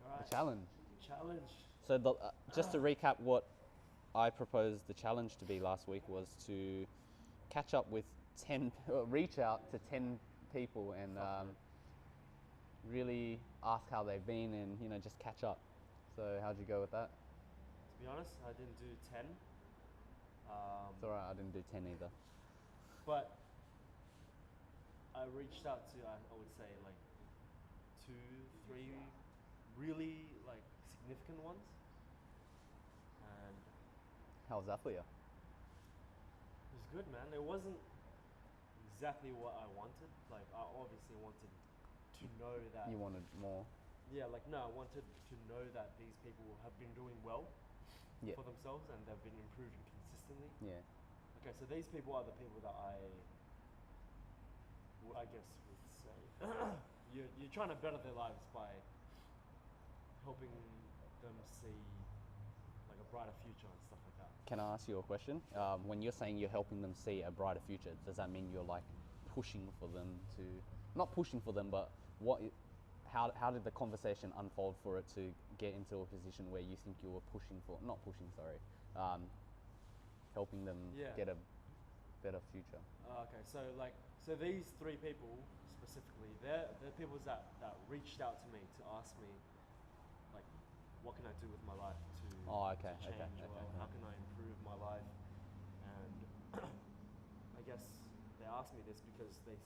All right. The challenge. Challenge. So just to recap what I proposed the challenge to be last week was to catch up with 10, reach out to 10 people and really ask how they've been and, just catch up. So how'd you go with that? To be honest, I didn't do 10. It's alright, I didn't do 10 either. But I reached out to, I would say, like 2, 3 really like significant ones. And How was that for you? it was good, man. It wasn't exactly what I wanted. Like, I obviously wanted to know that. You wanted more? Yeah, like, no, I wanted to know that these people have been doing well Yeah. for themselves and they've been improving consistently. Yeah. Okay, so these people are the people that I guess would say you're trying to better their lives by helping them see like a brighter future and stuff like that. Can I ask you a question? When you're saying you're helping them see a brighter future, does that mean you're like pushing for them to, not pushing for them, but how did the conversation unfold for it to get into a position where you think you were helping them get a better future? Okay, so these 3 people specifically, they're people that reached out to me to ask me, like, what can I do with my life to change, or how can I improve my life? And I guess they asked me this because they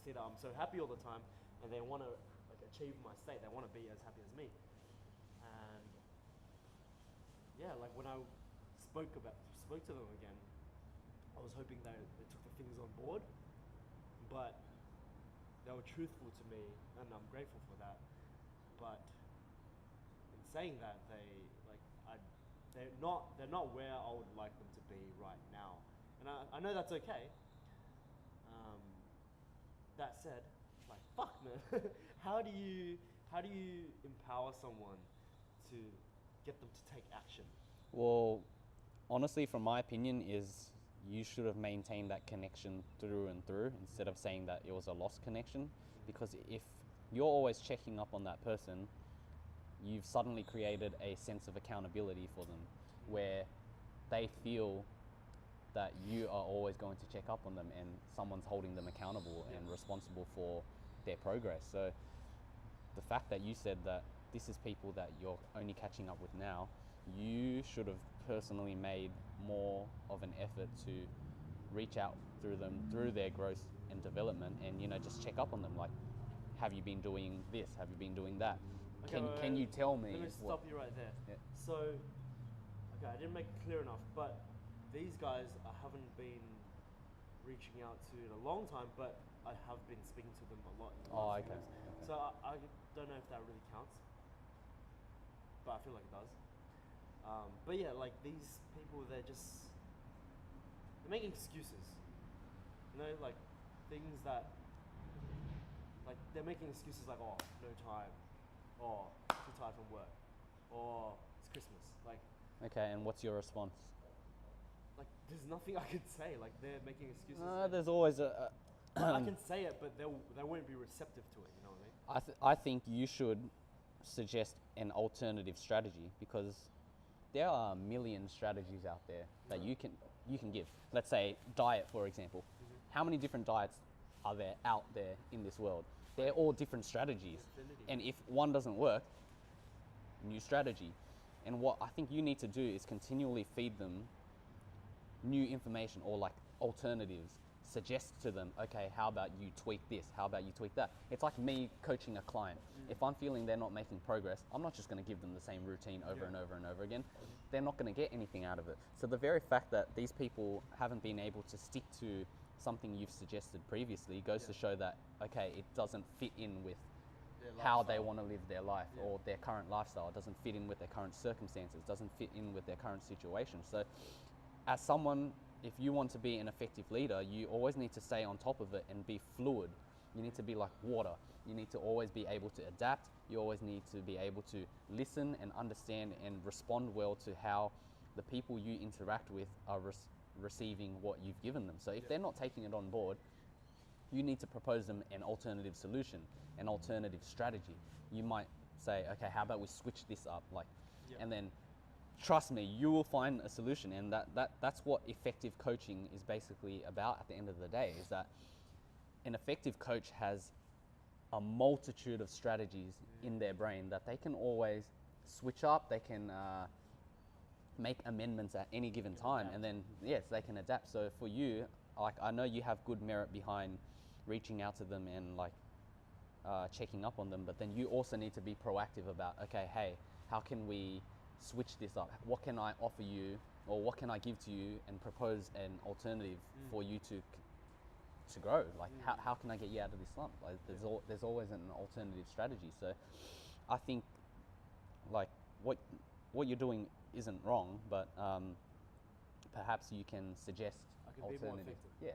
see that I'm so happy all the time, and they want to like achieve my state. They want to be as happy as me. And yeah, like when I spoke to them again, I was hoping they took the things on board, but they were truthful to me, and I'm grateful for that. But in saying that, they're not where I would like them to be right now, and I know that's okay. That said, like, fuck, man, how do you empower someone to get them to take action? Well, honestly, from my opinion, is you should have maintained that connection through and through instead of saying that it was a lost connection. Because if you're always checking up on that person, you've suddenly created a sense of accountability for them where they feel that you are always going to check up on them and someone's holding them accountable and responsible for their progress. So the fact that you said that this is people that you're only catching up with now, you should have personally made more of an effort to reach out through them, through their growth and development, and just check up on them. Like, have you been doing this? Have you been doing that? Okay, Can you tell me? Let me stop you right there. Yeah. So, okay, I didn't make it clear enough, but these guys I haven't been reaching out to in a long time, but I have been speaking to them a lot in the last few years. So I don't know if that really counts, but I feel like it does. But yeah, like these people, they're making excuses. Like things that, like they're making excuses like, oh, no time, or too tired from work, or it's Christmas. Okay, and what's your response? Like there's nothing I can say. Like they're making excuses. There's always a. I can say it, but they won't be receptive to it. You know what I mean? I think you should suggest an alternative strategy because there are a million strategies out there that you can give. Let's say diet, for example. How many different diets are there out there in this world? They're all different strategies. And if one doesn't work, new strategy. And what I think you need to do is continually feed them new information or like alternatives. Suggest to them, okay, how about you tweak this? How about you tweak that? It's like me coaching a client. If I'm feeling they're not making progress, I'm not just going to give them the same routine over and over and over again. They're not going to get anything out of it. So the very fact that these people haven't been able to stick to something you've suggested previously goes to show that, okay, it doesn't fit in with how they want to live their life or their current lifestyle. It doesn't fit in with their current circumstances, doesn't fit in with their current situation. So as someone, if you want to be an effective leader, you always need to stay on top of it and be fluid. You need to be like water. You need to always be able to adapt. You always need to be able to listen and understand and respond well to how the people you interact with are receiving what you've given them. So if they're not taking it on board, you need to propose them an alternative solution, an alternative strategy. You might say, okay, how about we switch this up, like, Yep. and then trust me, you will find a solution. And that's what effective coaching is basically about at the end of the day, is that an effective coach has a multitude of strategies in their brain that they can always switch up. They can make amendments at any given time, and then yes, they can adapt. So for you, like, I know you have good merit behind reaching out to them and like checking up on them, but then you also need to be proactive about, okay, hey, how can we switch this up? What can I offer you, or what can I give to you and propose an alternative for you to grow? Like, how can I get you out of this slump? Like, there's always an alternative strategy. So I think like what you're doing isn't wrong, but perhaps you can suggest alternatives. Yeah.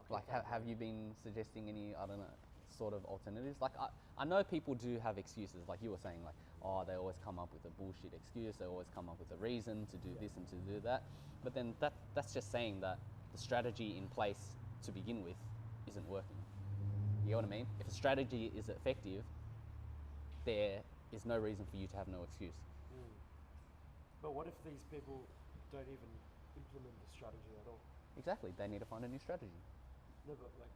Okay, Like, have you been suggesting any, I don't know, sort of alternatives? Like, I know people do have excuses, like you were saying, like, oh, they always come up with a bullshit excuse, they always come up with a reason to do this and to do that. But then that's just saying that the strategy in place to begin with isn't working. You know what I mean? If a strategy is effective, there is no reason for you to have no excuse. But what if these people don't even implement the strategy at all? Exactly, they need to find a new strategy. No, but like,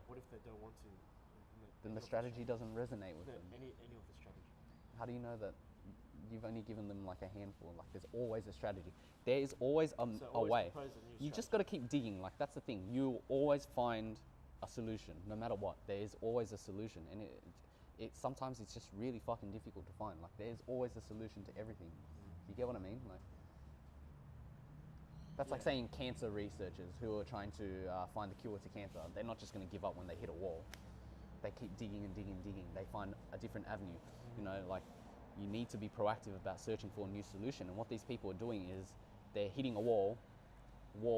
what if they don't want to implement? Then the strategy doesn't resonate with them. Any of the strategy. How do you know that you've only given them like a handful? Like, there's always a strategy. There is always a way. You just got to keep digging. Like, that's the thing. You'll always find a solution, no matter what. There is always a solution, and it sometimes it's just really fucking difficult to find. Like, there's always a solution to everything. You get what I mean? Like, that's like saying cancer researchers who are trying to find the cure to cancer. They're not just going to give up when they hit a wall. They keep digging and digging and digging. They find a different avenue. You know, like, you need to be proactive about searching for a new solution. And what these people are doing is they're hitting a wall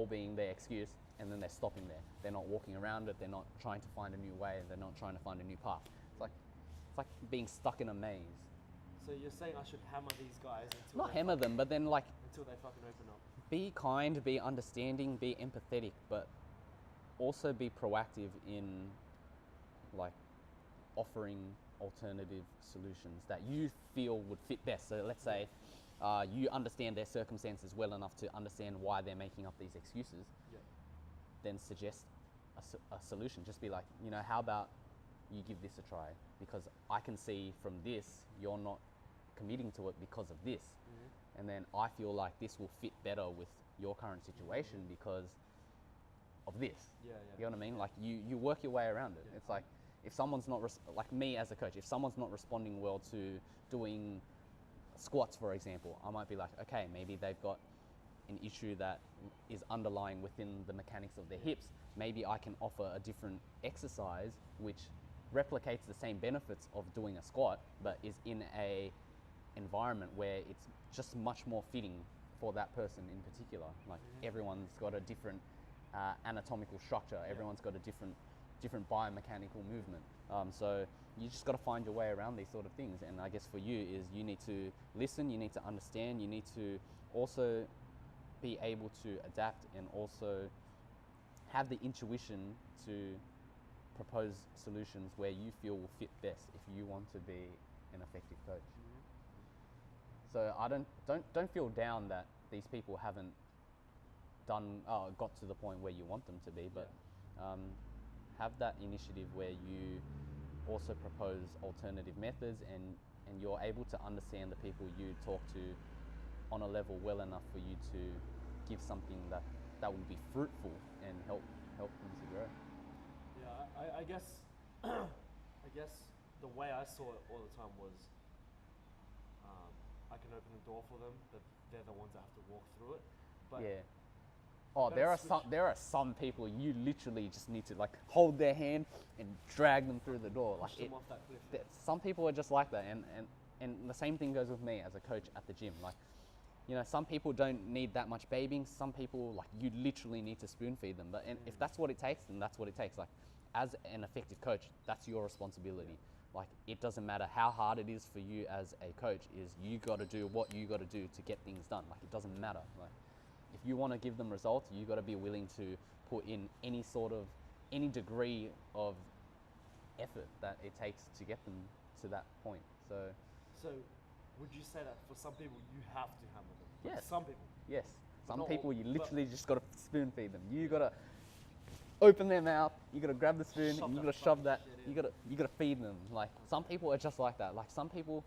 being their excuse, and then they're stopping there. They're not walking around it. They're not trying to find a new way. They're not trying to find a new path. It's like being stuck in a maze. So you're saying I should hammer these guys until Not hammer them, but then like until they fucking open up. Be kind, be understanding, be empathetic, but also be proactive in like offering alternative solutions that you feel would fit best. So let's say you understand their circumstances well enough to understand why they're making up these excuses. Yeah. Then suggest a solution. Just be like, you know, how about you give this a try? Because I can see from this you're not committing to it because of this. And then I feel like this will fit better with your current situation because of this. Yeah. You know what I mean? Like, you work your way around it. It's like, if someone's not, like me as a coach, if someone's not responding well to doing squats, for example, I might be like, okay, maybe they've got an issue that is underlying within the mechanics of their hips. Maybe I can offer a different exercise which replicates the same benefits of doing a squat, but is in a environment where it's just much more fitting for that person in particular. Like, everyone's got a different anatomical structure. Everyone's got a different biomechanical movement. So you just got to find your way around these sort of things. And I guess for you is you need to listen, you need to understand, you need to also be able to adapt and also have the intuition to propose solutions where you feel will fit best if you want to be an effective coach. So I don't feel down that these people haven't got to the point where you want them to be, but have that initiative where you also propose alternative methods and you're able to understand the people you talk to on a level well enough for you to give something that will be fruitful and help them to grow. Yeah, I guess I guess the way I saw it all the time was I can open the door for them, but they're the ones that have to walk through it. But yeah. Oh, there are some people you literally just need to like hold their hand and drag them through the door. Push them off that cliff. Some people are just like that, and the same thing goes with me as a coach at the gym. Like, you know, some people don't need that much babying. Some people, like, you literally need to spoon feed them. But if that's what it takes, then that's what it takes. Like, as an effective coach, that's your responsibility. Like, it doesn't matter how hard it is for you as a coach, is you got to do what you got to do to get things done. Like, it doesn't matter. Like, if you want to give them results, you got to be willing to put in any degree of effort that it takes to get them to that point. So would you say that for some people you have to handle them? Like yes, some people. yes. Some Not people all, you literally just got to spoon feed them. You got to open their mouth. You got to grab the spoon and you got to shove that. You got to feed them. Like some people are just like that. Like some people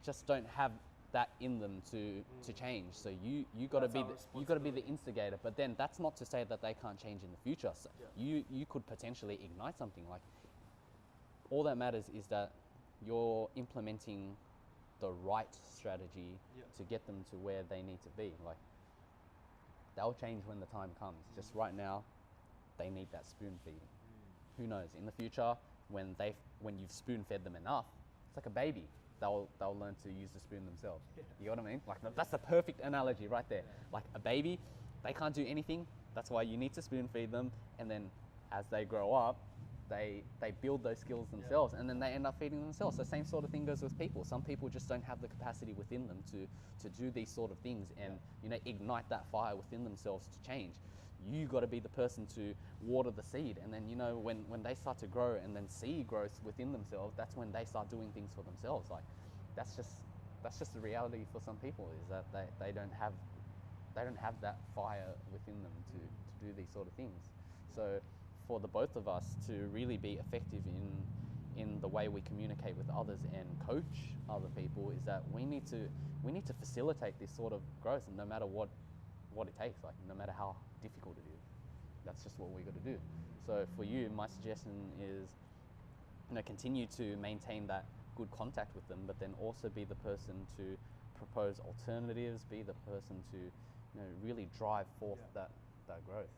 just don't have that in them to change. So you got to be the instigator. But then that's not to say that they can't change in the future. So you could potentially ignite something. Like all that matters is that you're implementing the right strategy to get them to where they need to be. Like they'll change when the time comes. Just right now, they need that spoon feeding. Who knows? In the future, when you've spoon fed them enough, it's like a baby. They'll learn to use the spoon themselves. You know what I mean? Like that's the perfect analogy right there. Like a baby, they can't do anything. That's why you need to spoon feed them. And then as they grow up, they build those skills themselves, and then they end up feeding themselves. So same sort of thing goes with people. Some people just don't have the capacity within them to do these sort of things and ignite that fire within themselves to change. You got to be the person to water the seed, and then when they start to grow and then see growth within themselves, that's when they start doing things for themselves. Like that's just the reality for some people, is that they don't have that fire within them to do these sort of things. So for the both of us to really be effective in the way we communicate with others and coach other people, is that we need to facilitate this sort of growth, no matter what it takes, like no matter how difficult it is. That's just what we got to do. So for you, my suggestion is continue to maintain that good contact with them, but then also be the person to propose alternatives, be the person to really drive forth that growth.